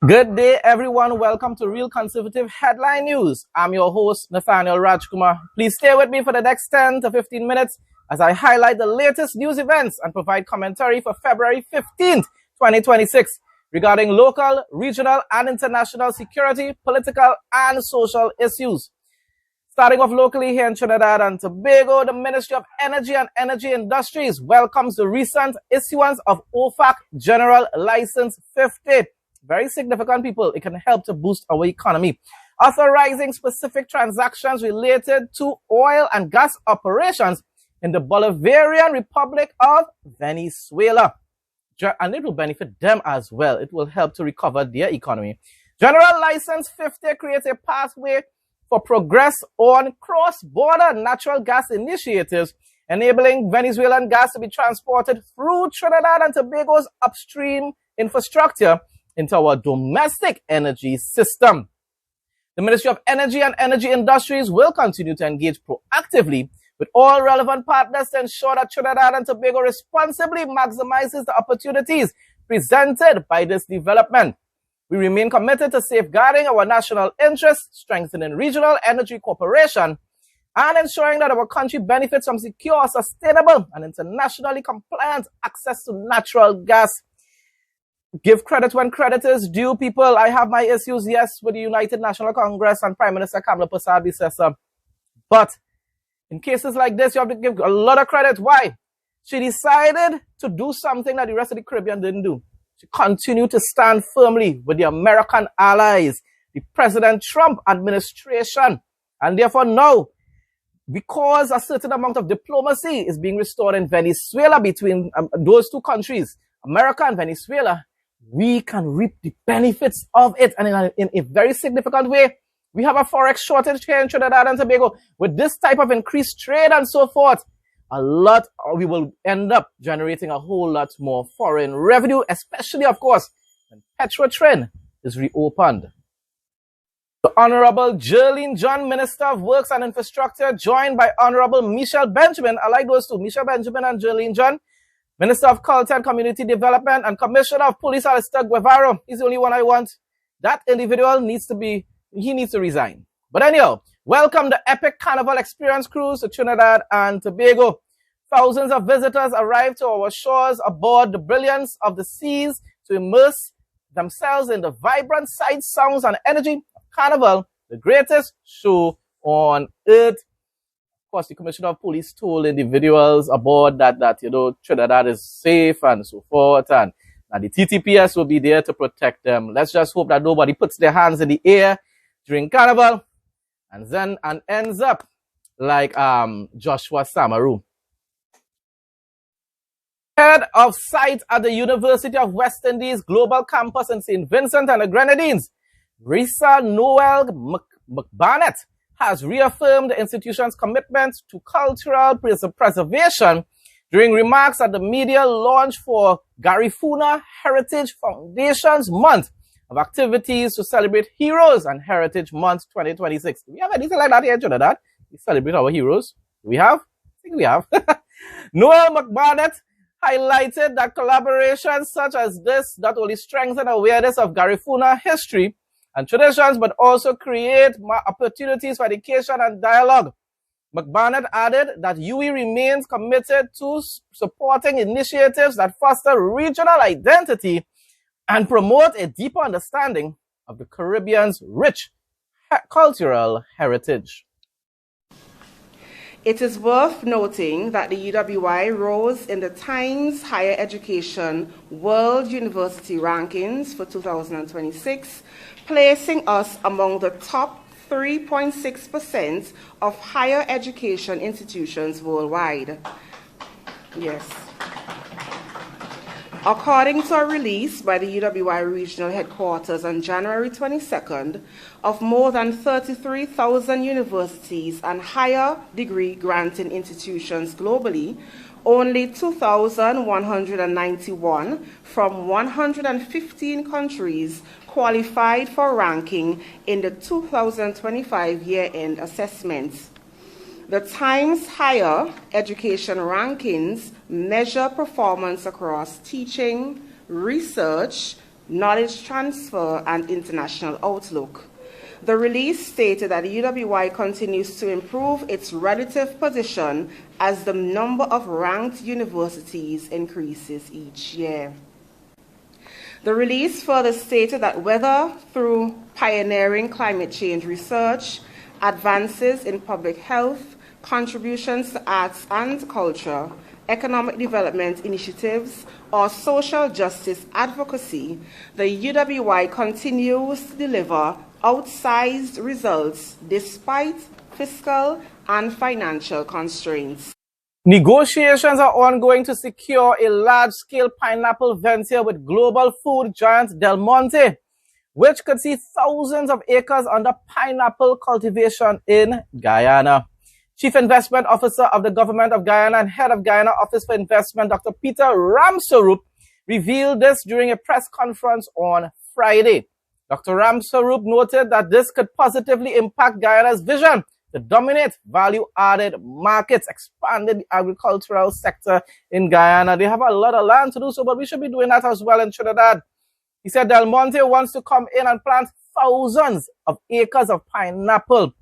Good day, everyone. Welcome to Real Conservative Headline News. I'm your host, Nathaniel Rajkumar. Please stay with me for the next 10 to 15 minutes as I highlight the latest news events and provide commentary for February 15th, 2026, regarding local, regional, and international security, political, and social issues. Starting off locally here in Trinidad and Tobago, the Ministry of Energy and Energy Industries welcomes the recent issuance of OFAC General License 50. Very significant, people. It can help to boost our economy. Authorizing specific transactions related to oil and gas operations in the Bolivarian Republic of Venezuela. And it will benefit them as well. It will help to recover their economy. General License 50 creates a pathway for progress on cross-border natural gas initiatives, enabling Venezuelan gas to be transported through Trinidad and Tobago's upstream infrastructure into our domestic energy system. The Ministry of Energy and Energy Industries will continue to engage proactively with all relevant partners to ensure that Trinidad and Tobago responsibly maximizes the opportunities presented by this development. We remain committed to safeguarding our national interests, strengthening regional energy cooperation, and ensuring that our country benefits from secure, sustainable, and internationally compliant access to natural gas. Give credit when credit is due, people. I have my issues, yes, with the United National Congress and Prime Minister Kamala Persad-Bissessar. But in cases like this, you have to give a lot of credit. Why? She decided to do something that the rest of the Caribbean didn't do. She continued to stand firmly with the American allies, the President Trump administration. And therefore now, because a certain amount of diplomacy is being restored in Venezuela between those two countries, America and Venezuela, we can reap the benefits of it. And in a very significant way, we have a forex shortage here in Trinidad and Tobago. With this type of increased trade and so forth, we will end up generating a whole lot more foreign revenue, especially, of course, when Petrotrin is reopened. The Honorable Jerlene John, Minister of Works and Infrastructure, joined by Honorable Michelle Benjamin. I like those two, Michelle Benjamin and Jerlene John, Minister of Culture and Community Development, and Commissioner of Police Alistair Guevara. He's the only one I want. That individual needs to resign. But anyhow, welcome the Epic Carnival Experience Cruise to Trinidad and Tobago. Thousands of visitors arrive to our shores aboard the brilliance of the seas to immerse themselves in the vibrant sights, sounds, and energy of Carnival, the greatest show on earth. Of course, the Commissioner of Police told individuals aboard that Trinidad is safe and so forth, and the TTPS will be there to protect them. Let's just hope that nobody puts their hands in the air during Carnival and ends up like Joshua Samaru. Head of site at the University of West Indies Global Campus in St. Vincent and the Grenadines, Risa Noel McBarnett, has reaffirmed the institution's commitment to cultural preservation during remarks at the media launch for Garifuna Heritage Foundation's month of activities to celebrate Heroes and Heritage Month 2026. Do we have anything like that here in Trinidad? We celebrate our heroes. Do we have? I think we have. Noel McBarnett highlighted that collaborations such as this not only strengthen awareness of Garifuna history and traditions, but also create opportunities for education and dialogue. McBarnett added that UE remains committed to supporting initiatives that foster regional identity and promote a deeper understanding of the Caribbean's rich cultural heritage. It is worth noting that the UWI rose in the Times Higher Education World University Rankings for 2026, placing us among the top 3.6% of higher education institutions worldwide. Yes. According to a release by the UWI Regional Headquarters on January 22nd, of more than 33,000 universities and higher degree granting institutions globally, only 2,191 from 115 countries qualified for ranking in the 2025 year-end assessment. The Times Higher Education Rankings measure performance across teaching, research, knowledge transfer, and international outlook. The release stated that the UWI continues to improve its relative position as the number of ranked universities increases each year. The release further stated that whether through pioneering climate change research, advances in public health, contributions to arts and culture, economic development initiatives, or social justice advocacy, the UWI continues to deliver outsized results despite fiscal and financial constraints. Negotiations are ongoing to secure a large-scale pineapple venture with global food giant Del Monte, which could see thousands of acres under pineapple cultivation in Guyana. Chief Investment Officer of the Government of Guyana and Head of Guyana Office for Investment, Dr. Peter Ramsarup, revealed this during a press conference on Friday. Dr. Ramsarup noted that this could positively impact Guyana's vision to dominate value-added markets, expanding the agricultural sector in Guyana. They have a lot of land to do so, but we should be doing that as well in Trinidad. He said Del Monte wants to come in and plant thousands of acres of pineapple.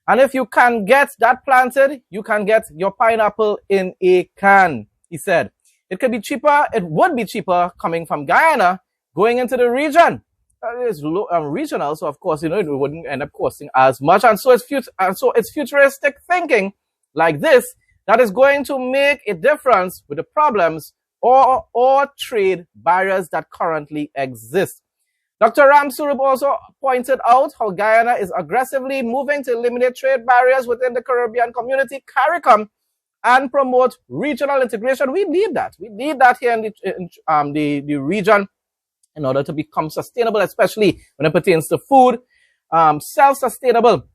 And if you can get that planted, you can get your pineapple in a can, he said. It could be cheaper, it would be cheaper coming from Guyana, going into the region. It is regional, so of course, it wouldn't end up costing as much. And so it's futuristic thinking like this that is going to make a difference with the problems or trade barriers that currently exist. Dr. Ramsarup also pointed out how Guyana is aggressively moving to eliminate trade barriers within the Caribbean community, CARICOM, and promote regional integration. We need that. We need that here in the region in order to become sustainable, especially when it pertains to food, self-sustainable.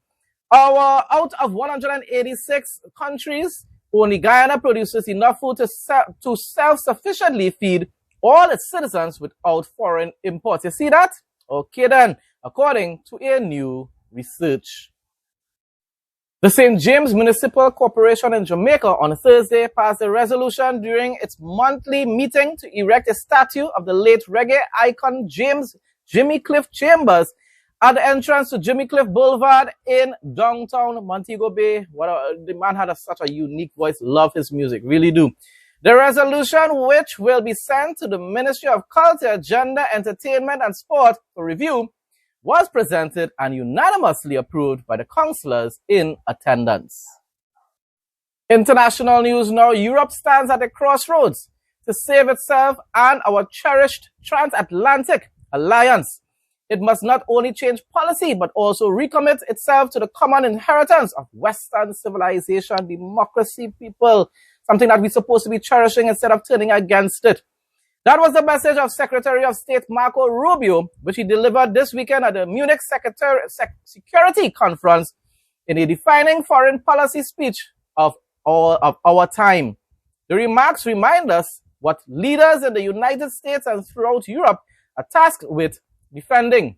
Out of 186 countries, only Guyana produces enough food to self-sufficiently feed all its citizens without foreign imports. You see that? Okay then, according to a new research. The St. James Municipal Corporation in Jamaica on Thursday passed a resolution during its monthly meeting to erect a statue of the late reggae icon Jimmy Cliff Chambers at the entrance to Jimmy Cliff Boulevard in downtown Montego Bay. The man had such a unique voice. Love his music, really do. The resolution, which will be sent to the Ministry of Culture, Gender, Entertainment and Sport for review, was presented and unanimously approved by the councillors in attendance. International news now. Europe stands at a crossroads to save itself and our cherished transatlantic alliance. It must not only change policy, but also recommit itself to the common inheritance of Western civilization, democracy, people, something that we're supposed to be cherishing instead of turning against it. That was the message of Secretary of State Marco Rubio, which he delivered this weekend at the Munich Security Conference in a defining foreign policy speech of our time. The remarks remind us what leaders in the United States and throughout Europe are tasked with defending: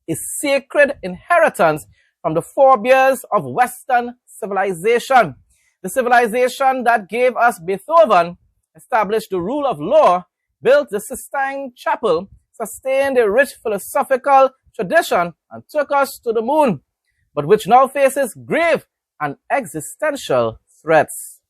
a sacred inheritance from the forebears of Western civilization. The civilization that gave us Beethoven, established the rule of law, built the Sistine Chapel, sustained a rich philosophical tradition, and took us to the moon, but which now faces grave and existential threats.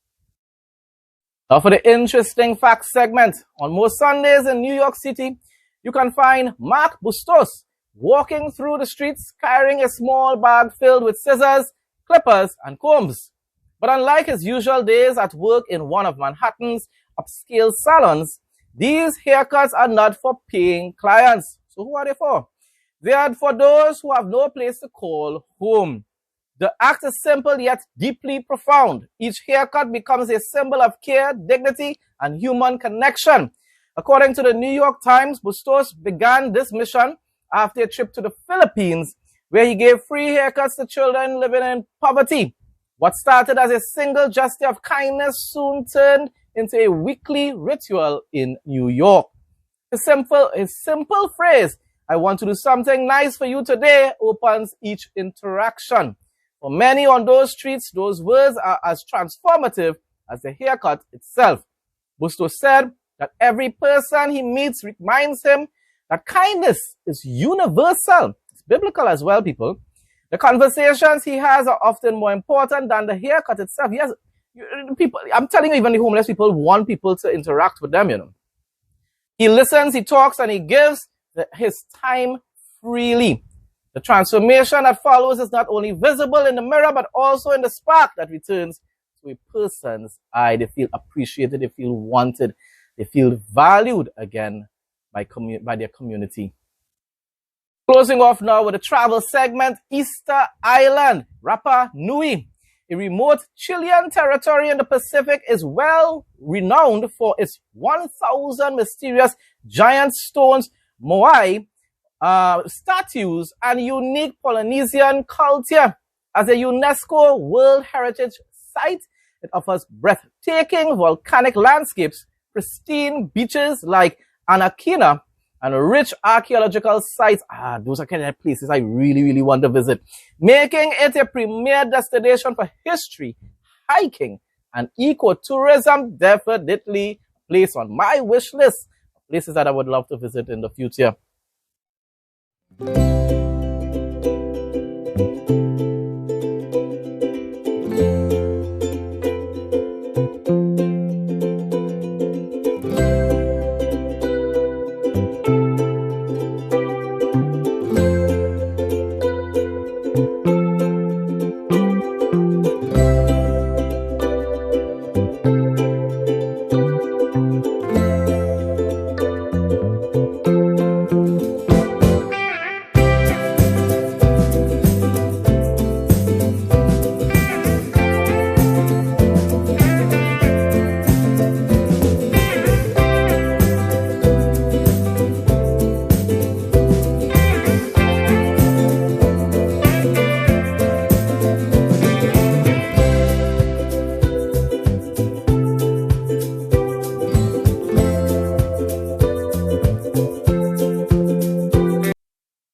Now for the interesting facts segment. On most Sundays in New York City, you can find Mark Bustos walking through the streets carrying a small bag filled with scissors, clippers, and combs. But unlike his usual days at work in one of Manhattan's upscale salons, these haircuts are not for paying clients. So who are they for? They are for those who have no place to call home. The act is simple yet deeply profound. Each haircut becomes a symbol of care, dignity, and human connection. According to the New York Times, Bustos began this mission after a trip to the Philippines, where he gave free haircuts to children living in poverty. What started as a single gesture of kindness soon turned into a weekly ritual in New York. A simple phrase, "I want to do something nice for you today," opens each interaction. For many on those streets, those words are as transformative as the haircut itself. Bustos said that every person he meets reminds him that kindness is universal. It's biblical as well, people. The conversations he has are often more important than the haircut itself. Yes, people, I'm telling you, even the homeless people want people to interact with them, you know. He listens, he talks, and he gives his time freely. The transformation that follows is not only visible in the mirror, but also in the spark that returns to a person's eye. They feel appreciated, they feel wanted, they feel valued again by their community. Closing off now with the travel segment, Easter Island, Rapa Nui, a remote Chilean territory in the Pacific, is well renowned for its 1,000 mysterious giant stones, moai, statues, and unique Polynesian culture. As a UNESCO World Heritage Site, it offers breathtaking volcanic landscapes, pristine beaches like Anakina, and rich archaeological sites. Those are kind of places I really, really want to visit, making it a premier destination for history, hiking, and ecotourism. Definitely a place on my wish list of places that I would love to visit in the future.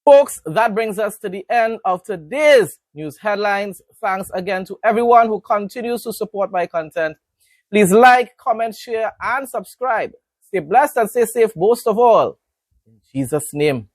Folks, that brings us to the end of today's news headlines. Thanks again to everyone who continues to support my content. Please like, comment, share, and subscribe. Stay blessed and stay safe most of all. In Jesus' name.